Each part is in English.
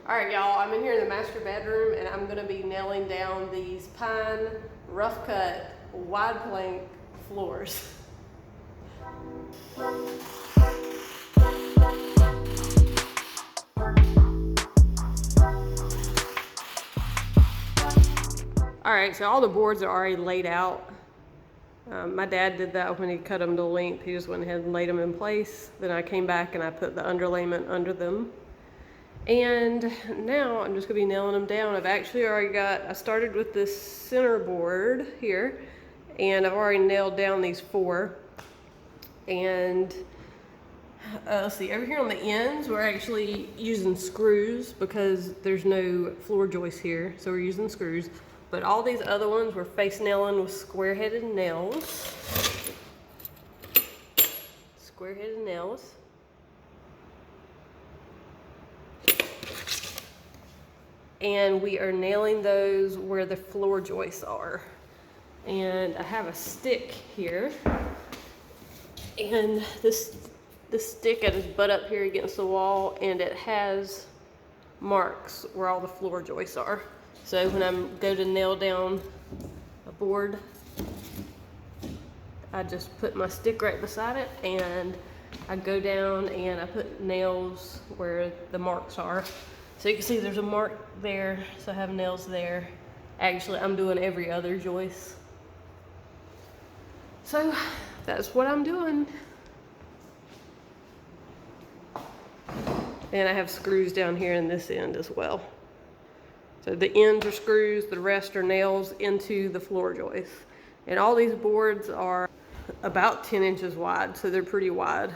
All right, y'all, I'm in here in the master bedroom and I'm gonna be nailing down these pine, rough cut, wide plank floors. All right, so all the boards are already laid out. My dad did that when he cut them to length. He just went ahead and laid them in place. Then I came back and I put the underlayment under them. And now I'm just gonna be nailing them down. I've actually already I started with this center board here, and I've already nailed down these 4. And let's see, over here on the ends, we're actually using screws because there's no floor joist here, so we're using screws. But all these other ones we're face nailing with square-headed nails. Square-headed nails. And we are nailing those where the floor joists are. And I have a stick here. And this stick I just butt up here against the wall, and it has marks where all the floor joists are. So when I go to nail down a board, I just put my stick right beside it, and I go down and I put nails where the marks are. So you can see there's a mark there, so I have nails there. Actually, I'm doing every other joist. So that's what I'm doing. And I have screws down here in this end as well. So the ends are screws, the rest are nails into the floor joist. And all these boards are about 10 inches wide, so they're pretty wide.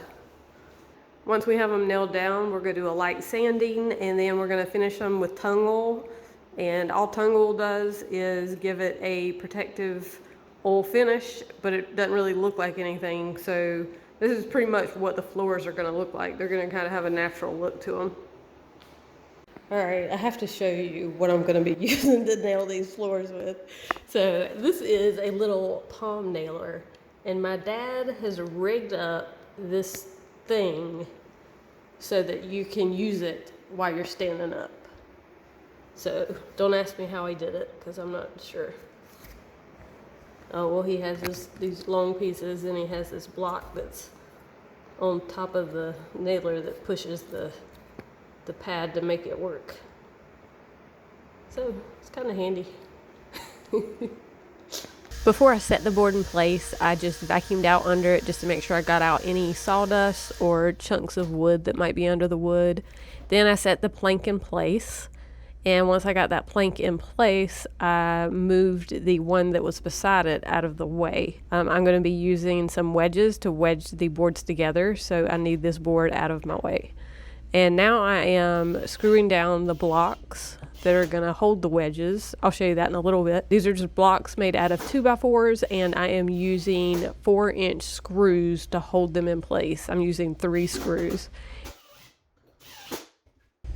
Once we have them nailed down, we're gonna do a light sanding, and then we're gonna finish them with tung oil. And all tung oil does is give it a protective oil finish, but it doesn't really look like anything. So this is pretty much what the floors are gonna look like. They're gonna kind of have a natural look to them. All right, I have to show you what I'm gonna be using to nail these floors with. So this is a little palm nailer, and my dad has rigged up this thing so that you can use it while you're standing up. So don't ask me how he did it, because I'm not sure. Oh, well, he has these long pieces, and he has this block that's on top of the nailer that pushes the pad to make it work. So it's kind of handy. Before I set the board in place, I just vacuumed out under it just to make sure I got out any sawdust or chunks of wood that might be under the wood. Then I set the plank in place. And once I got that plank in place, I moved the one that was beside it out of the way. I'm going to be using some wedges to wedge the boards together, so I need this board out of my way. And now I am screwing down the blocks that are going to hold the wedges. I'll show you that in a little bit. These are just blocks made out of 2x4s, and I am using 4-inch screws to hold them in place. I'm using 3 screws.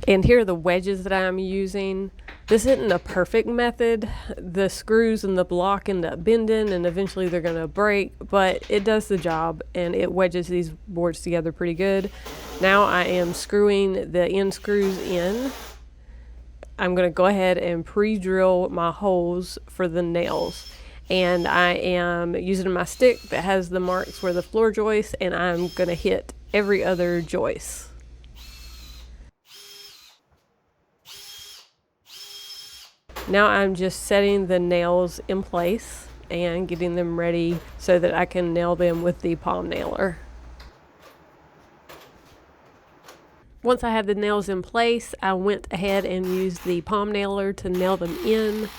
And here are the wedges that I'm using. This isn't a perfect method. The screws and the block end up bending, and eventually they're gonna break, but it does the job, and it wedges these boards together pretty good. Now I am screwing the end screws in. I'm gonna go ahead and pre-drill my holes for the nails. And I am using my stick that has the marks where the floor joists, and I'm gonna hit every other joist. Now I'm just setting the nails in place and getting them ready so that I can nail them with the palm nailer. Once I had the nails in place, I went ahead and used the palm nailer to nail them in.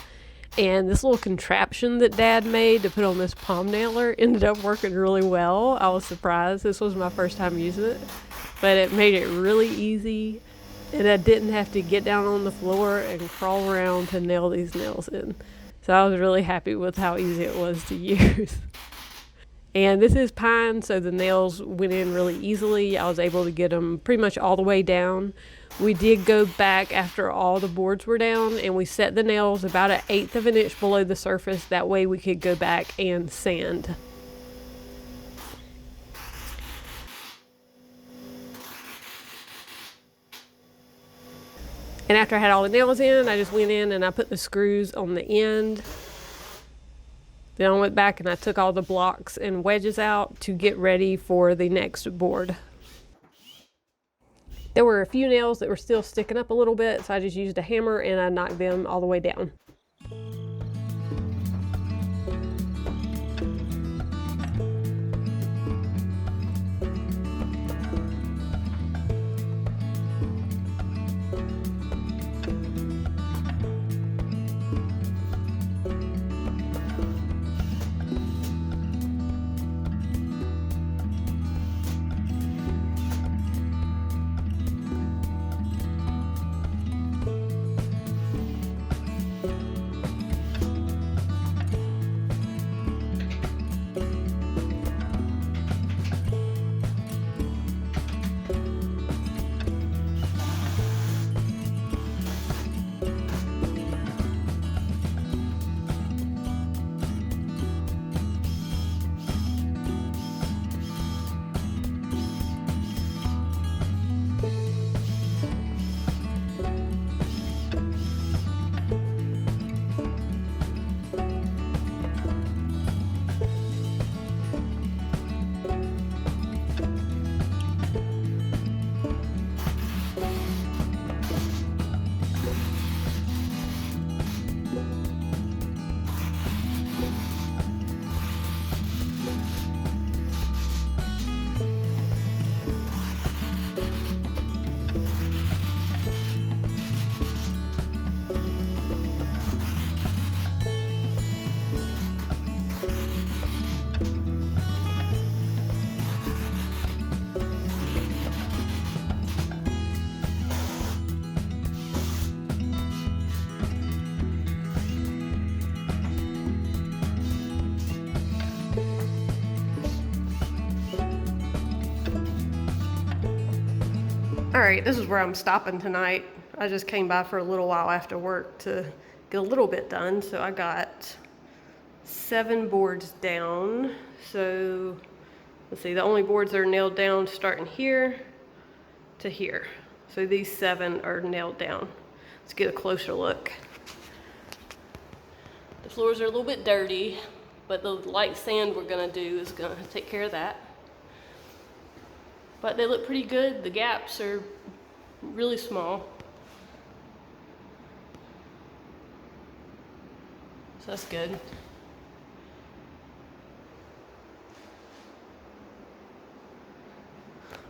And this little contraption that Dad made to put on this palm nailer ended up working really well. I was surprised. This was my first time using it, but it made it really easy. And I didn't have to get down on the floor and crawl around to nail these nails in. So I was really happy with how easy it was to use. And this is pine, so the nails went in really easily. I was able to get them pretty much all the way down. We did go back after all the boards were down, and we set the nails about 1/8 of an inch below the surface. That way we could go back and sand. And after I had all the nails in, I just went in and I put the screws on the end. Then I went back and I took all the blocks and wedges out to get ready for the next board. There were a few nails that were still sticking up a little bit, so I just used a hammer and I knocked them all the way down. All right, this is where I'm stopping tonight. I just came by for a little while after work to get a little bit done. So I got 7 boards down. So let's see, the only boards that are nailed down starting here to here. So these 7 are nailed down. Let's get a closer look. The floors are a little bit dirty, but the light sand we're gonna do is gonna take care of that. But they look pretty good. The gaps are really small. So that's good.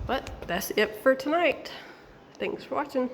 But that's it for tonight. Thanks for watching.